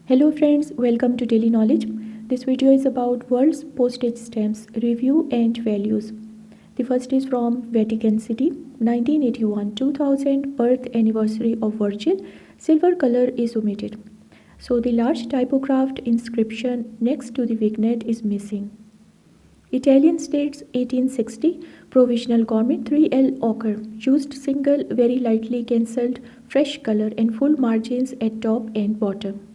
Hello friends, welcome to Daily Knowledge. This video is about world's postage stamps review and values. The first is from Vatican City, 1981 2000 birth anniversary of Virgil. Silver color is omitted. So the large typographed inscription next to the vignette is missing. Italian states 1860 provisional government 3L ochre used single very lightly cancelled fresh color and full margins at top and bottom.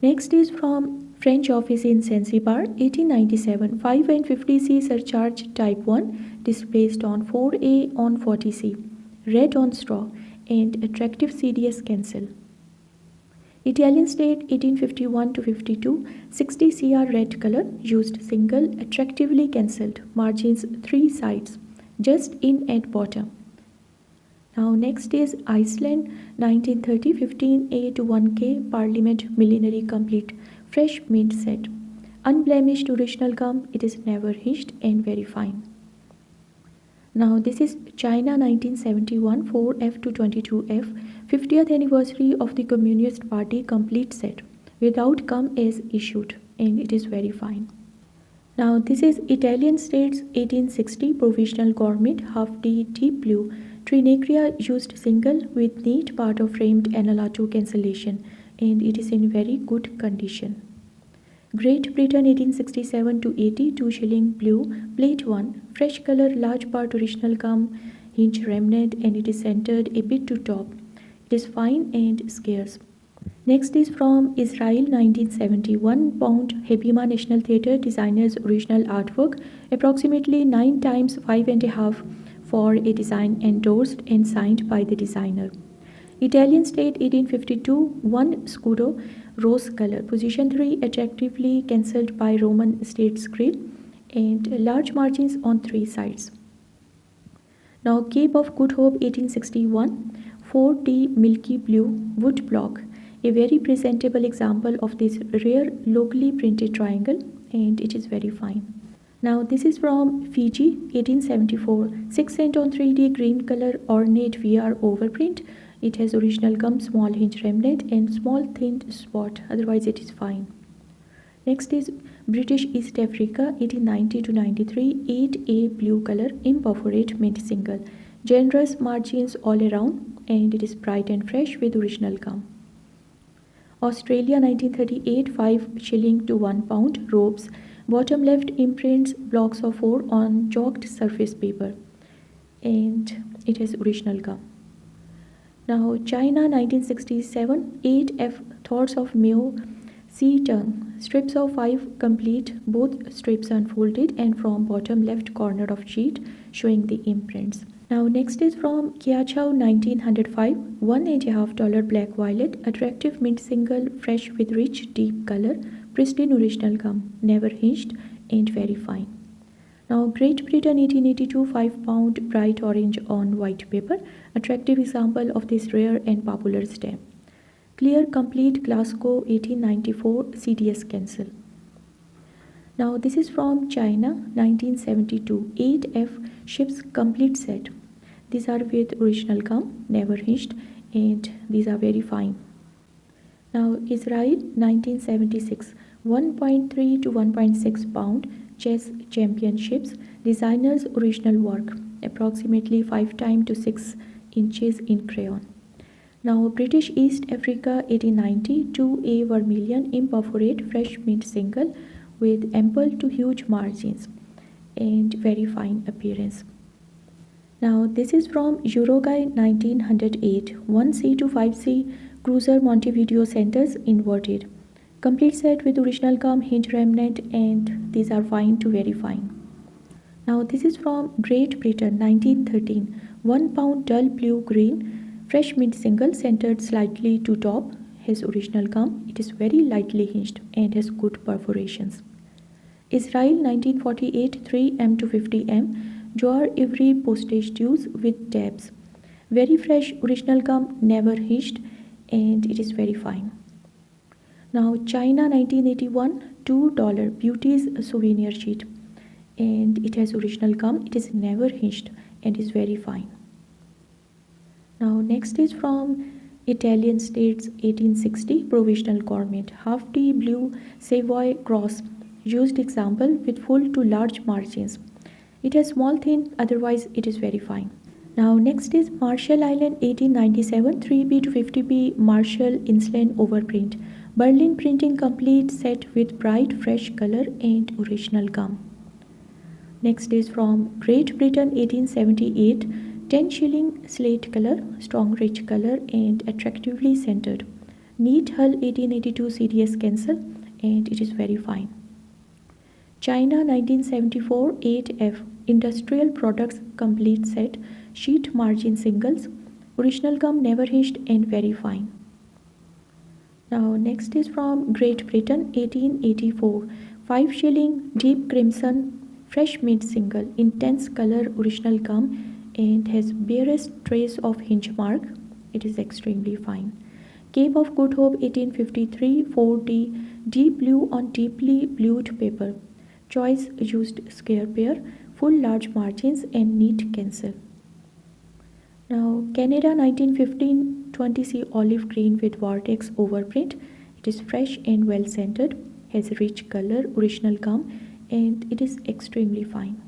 Next is from French office in Zanzibar, 1897, 5 and 50C surcharge type 1, displaced on 4A on 40C, red on straw, and attractive CDS cancel. Italian state 1851 to 52, 60 CR red color, used single, attractively cancelled, margins 3 sides, just in at bottom. Now next is Iceland 1930 15A to 1K Parliament Millinery Complete Fresh Mint Set. Unblemished original gum, it is never hinged and very fine. Now this is China 1971 4F to 22F 50th anniversary of the Communist Party Complete Set without gum as issued and it is very fine. Now this is Italian states 1860 provisional government half D deep blue Trinacria used single with neat part of framed Analato cancellation and it is in very good condition. Great Britain 1867 to 80 2 shilling blue plate 1 fresh color large part original gum hinge remnant and it is centered a bit to top. It is fine and scarce. Next is from Israel 1971 pound Hebima National Theatre designer's original artwork approximately 9 times 5.5 for a design endorsed and signed by the designer. Italian state 1852 1 scudo rose color position 3 attractively cancelled by Roman state script and large margins on 3 sides. Now Cape of Good Hope 1861 4D milky blue wood block, a very presentable example of this rare locally printed triangle and it is very fine. Now this is from Fiji 1874 6 cent on 3D green color ornate VR overprint. It has original gum small hinge remnant and small thin spot, otherwise it is fine. Next is British East Africa 1890 to 93 8A blue color imperforate mint single. Generous margins all around and it is bright and fresh with original gum. Australia 1938 5 shilling to 1 pound robes. Bottom left imprints blocks of 4 on chalked surface paper and it has original gum. Now China 1967 8F thoughts of Meo Sea tongue strips of 5 complete both strips unfolded and from bottom left corner of sheet showing the imprints. Now next is from Kiachao 1905 $1.5 black violet attractive mint single fresh with rich deep color pristine original gum never hinged and very fine. Now Great Britain 1882 5 pound bright orange on white paper attractive example of this rare and popular stamp. Clear complete Glasgow 1894 CDS cancel. Now this is from China 1972 8F ships complete set. These are with original gum never hinged and these are very fine. Now Israel 1976 1.3 to 1.6 pound chess championships designers original work approximately 5 times to 6 inches in crayon. Now British East Africa 1890 2A vermilion imperforate fresh mint single with ample to huge margins and very fine appearance. Now this is from Uruguay 1908 1C to 5C cruiser Montevideo centers inverted. Complete set with original gum hinge remnant and these are fine to very fine. Now this is from Great Britain 1913 1 pound dull blue green fresh mint single centered slightly to top has original gum. It is very lightly hinged and has good perforations. Israel 1948 3M to 50M Joar Ivory postage dues with tabs. Very fresh original gum never hinged and it is very fine. Now China 1981 $2 beauties souvenir sheet and it has original gum. It is never hinged and is very fine. Now next is from Italian States 1860 Provisional Government. Half D Blue Savoy Cross. Used example with full to large margins. It has small thin, otherwise it is very fine. Now next is Marshall Island 1897 3B to 50B Marshall Iceland overprint. Berlin printing complete set with bright fresh color and original gum. Next is from Great Britain 1878 10 shilling slate color, strong rich color and attractively centered. Neat hull 1882 CDS cancel and it is very fine. China 1974 8F Industrial Products Complete Set Sheet Margin Singles Original gum never hinged and very fine. Now next is from Great Britain 1884 5 shilling Deep Crimson Fresh Mint Single Intense color original gum and has barest trace of hinge mark. It is extremely fine. Cape of Good Hope 1853 4D Deep blue on deeply blued paper. Choice used square pair, full large margins and neat cancel. Now Canada 1915 20C olive green with vortex overprint. It is fresh and well scented, has rich color, original gum and it is extremely fine.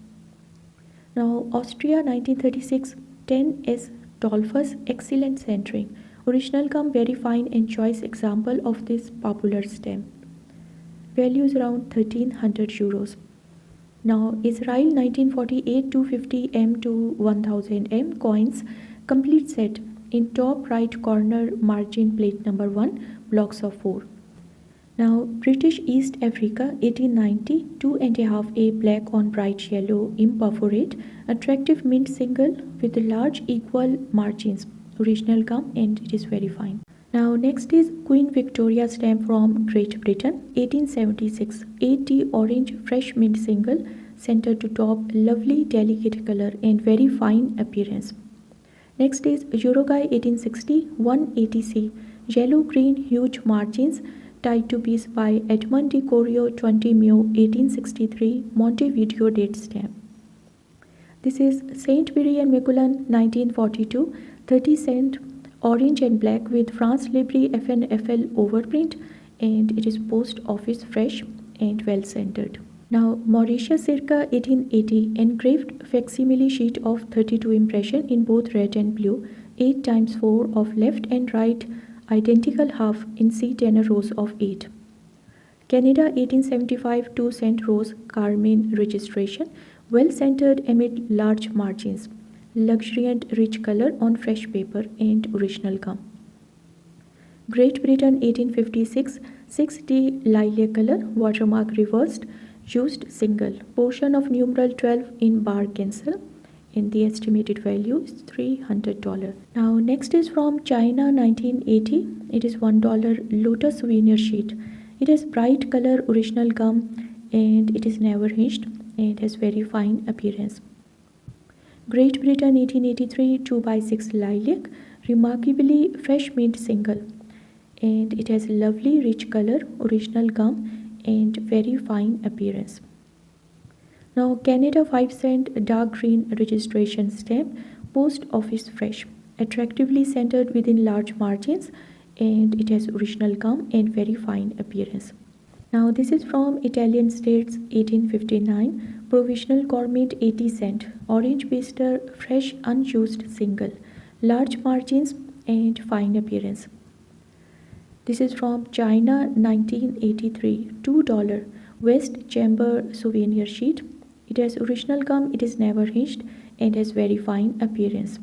Now Austria 1936 10S Dolphus excellent centering. Original gum very fine and choice example of this popular stem. Value is around 1300 euros. Now Israel 1948 250 M to 1000 M coins complete set in top right corner margin plate number 1 blocks of 4. Now British East Africa 1890 2.5 A black on bright yellow imperforate attractive mint single with large equal margins original gum and it is very fine. Now next is Queen Victoria stamp from Great Britain 1876 8D orange fresh mint single center to top lovely delicate color and very fine appearance. Next is Uruguay 1860 180C yellow green huge margins tied to piece by Edmond de Corio 20 Mu 1863 Montevideo date stamp. This is Saint Pierre and Miquelon 1942 30 cent orange and black with France Libre FNFL overprint and it is post office fresh and well centered. Now Mauritius circa 1880 engraved facsimile sheet of 32 impression in both red and blue 8 times 4 of left and right identical half in C tenor rows of 8. Canada 1875 2 cent rose carmine registration well centered amid large margins. Luxuriant rich color on fresh paper and original gum. Great Britain 1856 6D lilac color watermark reversed used single portion of numeral 12 in bar cancel and the estimated value is $300. Now next is from China 1980. It is $1 lotus souvenir sheet. It has bright color original gum and it is never hinged and has very fine appearance. Great Britain 1883 2x6 lilac remarkably fresh mint single and it has lovely rich color original gum and very fine appearance. Now Canada 5 cent dark green registration stamp post office fresh attractively centered within large margins and it has original gum and very fine appearance. Now this is from Italian States 1859 Provisional Government 80 cent orange paster fresh unused single large margins and fine appearance. This is from China 1983 $2 West Chamber souvenir sheet. It has original gum, it is never hinged and has very fine appearance.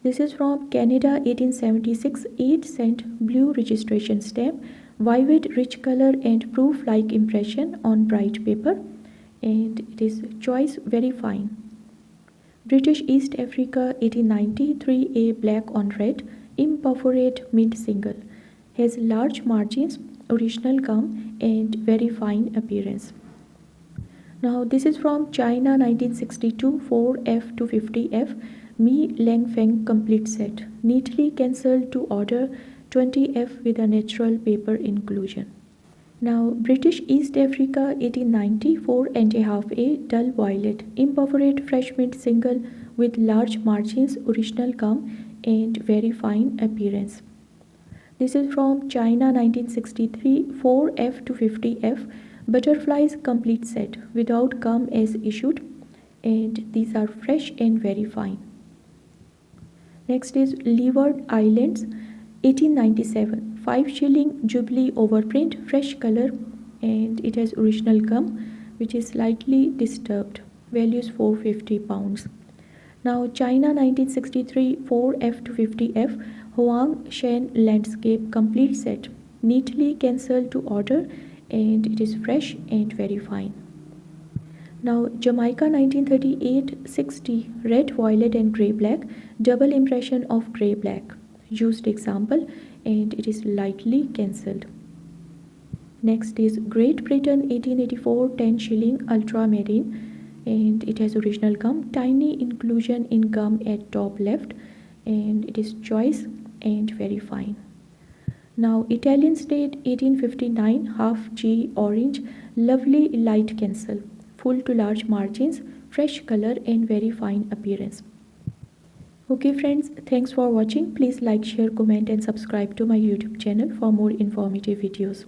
This is from Canada 1876 8 cent blue registration stamp vivid rich color and proof like impression on bright paper and it is choice very fine. British East Africa 1890 3A black on red imperforate mint single has large margins original gum and very fine appearance. Now this is from China 1962 4F to 50F Mi Lang Feng complete set neatly cancelled to order 20F with a natural paper inclusion. Now British East Africa 1890 4.5 A dull violet imperforate fresh mint single with large margins original gum and very fine appearance. This is from China 1963 4F to 50F butterflies complete set without gum as issued, and these are fresh and very fine. Next is Leeward Islands 1897 5 shilling Jubilee overprint fresh color, and it has original gum which is slightly disturbed. Value is 450 pounds. Now China 1963 4F to 50F Huang Shen landscape complete set neatly cancelled to order, and it is fresh and very fine. Now Jamaica 1938-60 red, violet and grey black double impression of grey black used example, and it is lightly cancelled. Next is Great Britain 1884 10 shilling ultramarine, and it has original gum, tiny inclusion in gum at top left, and it is choice and very fine. Now Italian State 1859 half G orange, lovely light cancel, full to large margins, fresh color and very fine appearance. Okay friends, thanks for watching. Please like, share, comment and subscribe to my YouTube channel for more informative videos.